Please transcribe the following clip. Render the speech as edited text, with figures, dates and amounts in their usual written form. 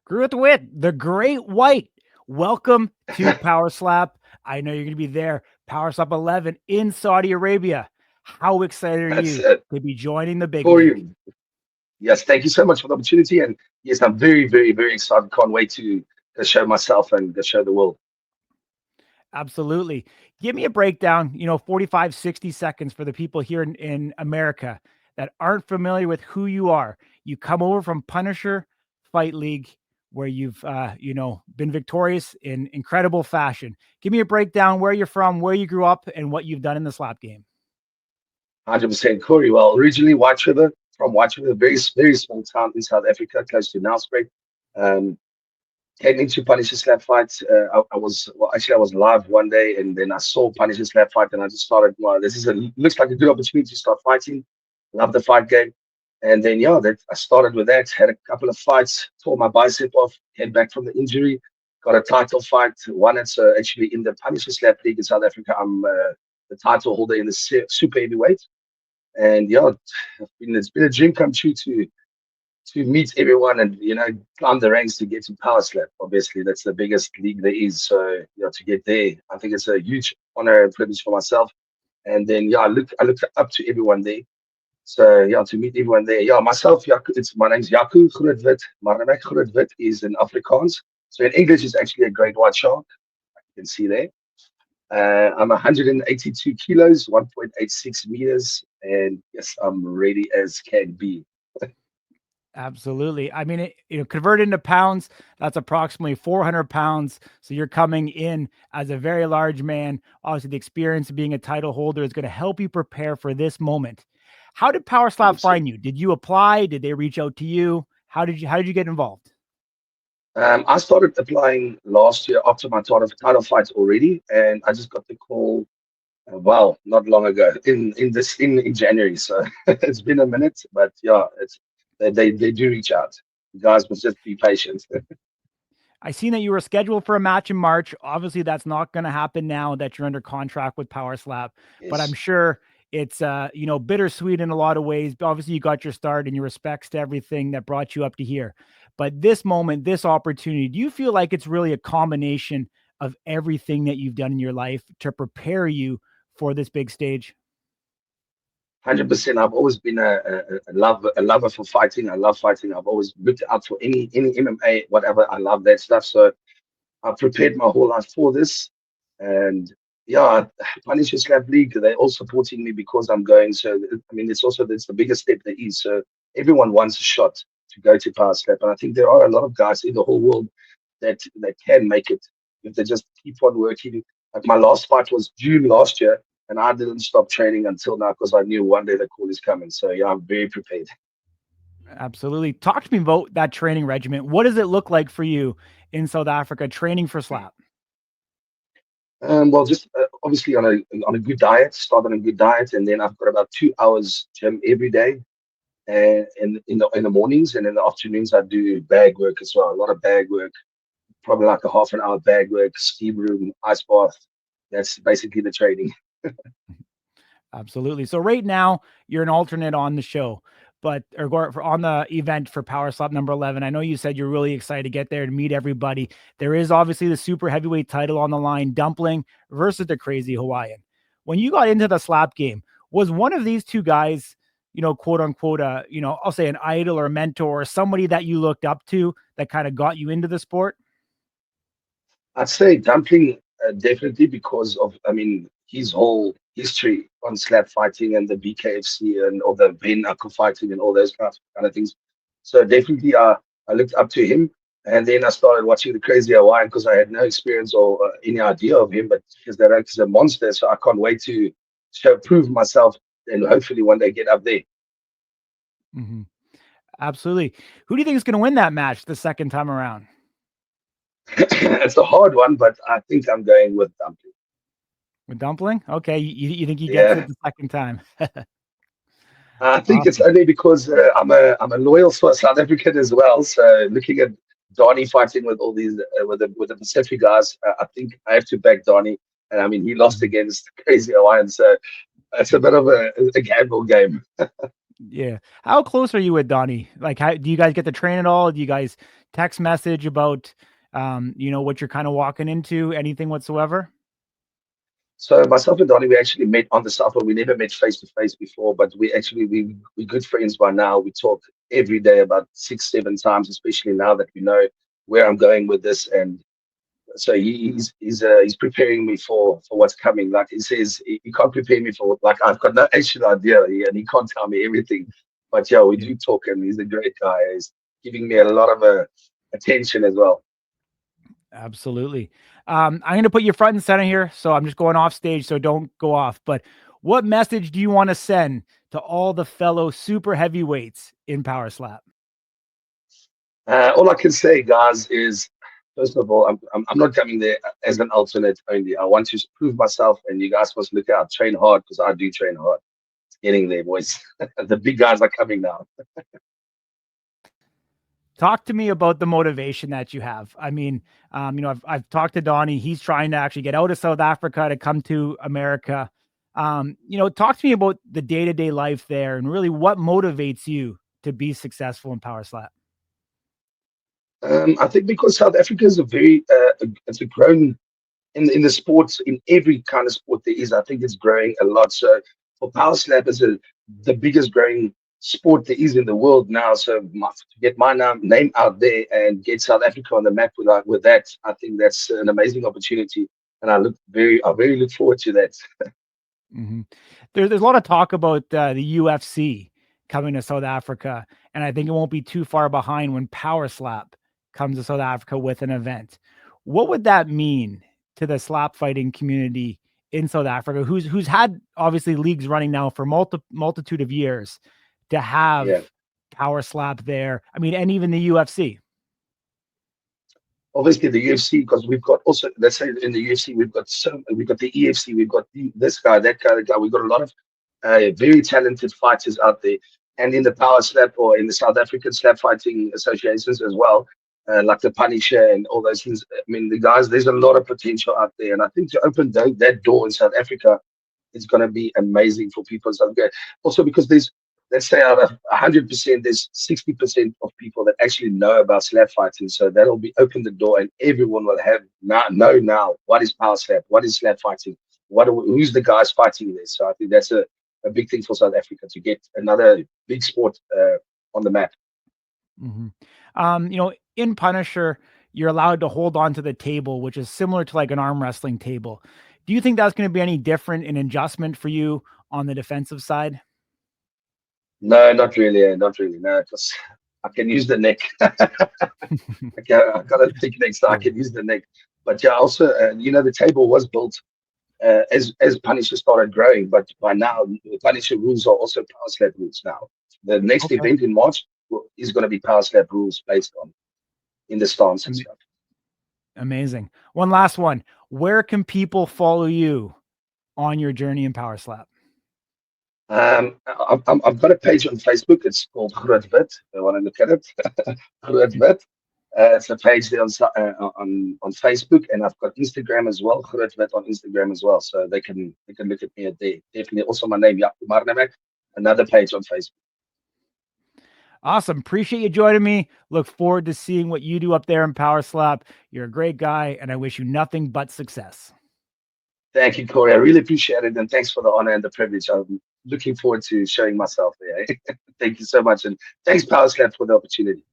Groot Wit, the Great White. Welcome to Power Slap. I know you're going to be there. Power Slap 11 in Saudi Arabia. How excited are That's you to be joining the big Corey. league? Yes, thank you so much for the opportunity. And yes, I'm very, very, very excited. Can't wait to show myself and to show the world. Absolutely. Give me a breakdown, 45, 60 seconds for the people here in America that aren't familiar with who you are. You come over from Punisher Fight League, where you've, been victorious in incredible fashion. Give me a breakdown where you're from, where you grew up, and what you've done in the slap game. 100% Corey. Well, originally White River, from White River, very, very small town in South Africa, close to Nelspruit. Um, Came into Punisher Slap Fight. Actually, I was live one day, and then I saw Punisher Slap Fight, and I just started. Well, looks like a good opportunity to start fighting. Love the fight game, and then that I started with that. Had a couple of fights, tore my bicep off, came back from the injury, got a title fight. Won it. So actually, in the Punisher Slap League in South Africa, I'm the title holder in the super heavyweight. And it's been a dream come true to meet everyone and climb the ranks to get to Power Slap. Obviously, that's the biggest league there is. So to get there, I think it's a huge honor and privilege for myself. And then I look up to everyone there. So to meet everyone there. Myself, my name's Jaco Marneweck. Groot Wit is in Afrikaans. So in English, it's actually a great white shark. You can see there. I'm 182 kilos, 1.86 meters, and yes, I'm ready as can be. Absolutely. I mean, converted into pounds, that's approximately 400 pounds. So you're coming in as a very large man. Obviously, the experience of being a title holder is going to help you prepare for this moment. How did Power Slap 100%. find you? Did you apply? Did they reach out to you? How did you get involved? I started applying last year after my title fights already, and I just got the call. Wow, not long ago in January. So it's been a minute, but it's they do reach out. You guys must just be patient. I seen that you were scheduled for a match in March. Obviously, that's not going to happen now that you're under contract with Power Slap, but I'm Yes, sure it's bittersweet in a lot of ways. But obviously, you got your start and your respects to everything that brought you up to here. But this moment, this opportunity, do you feel like it's really a combination of everything that you've done in your life to prepare you for this big stage? 100%. I've always been a lover for fighting. I love fighting. I've always looked out for any MMA, whatever. I love that stuff. So I've prepared my whole life for this. And Punisher Slap League, they're all supporting me because I'm going. So, I mean, it's the biggest step there is. So everyone wants a shot to go to Power Slap. And I think there are a lot of guys in the whole world that can make it if they just keep on working. Like my last fight was June last year, and I didn't stop training until now because I knew one day the call is coming. So, I'm very prepared. Absolutely. Talk to me about that training regimen. What does it look like for you in South Africa training for slap? Well, just obviously on a good diet, start on a good diet, and then I've got about 2 hours gym every day, and in the mornings and in the afternoons I do bag work as well. A lot of bag work, probably like a half an hour bag work, steam room, ice bath. That's basically the training. Absolutely. So right now you're an alternate on the show, on the event for Power Slap number 11. I know you said you're really excited to get there and meet everybody. There is obviously the super heavyweight title on the line, Dumpling versus the Crazy Hawaiian. When you got into the slap game, was one of these two guys, quote unquote, I'll say an idol or a mentor or somebody that you looked up to that kind of got you into the sport? I'd say Dumpling definitely because of, I mean, his whole history on slap fighting and the BKFC and all the bare knuckle fighting and all those kind of things. So definitely, I looked up to him, and then I started watching the Crazy Hawaiian because I had no experience or any idea of him, but he's a monster, so I can't wait to prove myself and hopefully one day get up there. Mhm. Absolutely. Who do you think is going to win that match the second time around? It's a hard one, but I think I'm going with Dumpling. With Dumpling? Okay, you think he gets it Yeah. the second time? I think it's Awesome. only because I'm a loyal South African as well. So looking at Danie fighting with all these with the Pacific guys, I think I have to back Danie. And I mean, he lost Mhm. against Crazy Hawaiian, so it's a bit of a gamble game. Yeah. How close are you with Donnie? Like, how do you guys get to train at all? Do you guys text message about, what you're kind of walking into, anything whatsoever? So myself and Donnie, we actually met on the South. We never met face to face before, but we're good friends by now. We talk every day about 6, 7 times, especially now that we know where I'm going with this. And so he's preparing me for what's coming. Like he says, he can't prepare me for like I've got no actual idea, and he can't tell me everything. But yeah, we Yeah, do talk, and he's a great guy. He's giving me a lot of attention as well. absolutely. I'm going to put you front and center here. So I'm just going off stage. So don't go off. But what message do you want to send to all the fellow super heavyweights in Power Slap? All I can say, guys, is first of all, I'm not coming there as an alternate only. I want to prove myself, and you guys must look out, train hard because I do train hard. It's getting there, boys. The big guys are coming now. Talk to me about the motivation that you have. I mean, I've talked to Donnie. He's trying to actually get out of South Africa to come to America. Talk to me about the day to day life there and really what motivates you to be successful in Power Slap. I think because South Africa is a very it's a grown in the sports in every kind of sport there is. I think it's growing a lot. So for power slap is the biggest growing sport there is in the world now. So to get my name out there and get South Africa on the map with that, I think that's an amazing opportunity, and I very look forward to that. Mhm. There's a lot of talk about the UFC coming to South Africa, and I think it won't be too far behind when Power Slap comes to South Africa with an event. What would that mean to the slap fighting community in South Africa, who's had obviously leagues running now for multitude of years, to Yeah. have Power Slap there? I mean, and even the UFC. Obviously the UFC because we've got also let's say in the UFC we've got the EFC, we've got this guy, that guy, that guy. We've got a lot of very talented fighters out there, and in the power slap or in the South African slap fighting associations as well, like the Punisher and all those things. I mean, the guys, there's a lot of potential out there, and I think to open that door in South Africa it's going to be amazing for people in South Africa. Also, because there's, let's say, out of 100%, there's 60% of people that actually know about slap fighting. So that'll be open the door, and everyone will have know now what is power slap, what is slap fighting, who's the guys fighting this. So I think that's a big thing for South Africa to get another big sport on the map. Mhm. In Punisher, you're allowed to hold on to the table, which is similar to like an arm wrestling table. Do you think that's going to be any different in adjustment for you on the defensive side? No, not really, not really. No, because I can use the neck. I got a thick neck, so I Yeah. can use the neck. But yeah, also, the table was built as Punisher started growing, but by now the Punisher rules are also power slap rules now. The next Okay. event in March is going to be power slap rules based on in the stance and Ama- stuff. Amazing. One last one. Where can people follow you on your journey in Power Slap? I've got a page on Facebook. It's called Groot Wit. I want to look at it. Groot Wit. It's a page there on Facebook, and I've got Instagram as well. Groot Wit on Instagram as well, so they can look at me at there. Definitely, also my name Jaco Marneweck. Another page on Facebook. Awesome. Appreciate you joining me. Look forward to seeing what you do up there in Power Slap. You're a great guy, and I wish you nothing but success. Thank you, Corey. I really appreciate it, and thanks for the honor and the privilege. I'm looking forward to showing myself there. Thank you so much, and thanks, Power Slap, for the opportunity.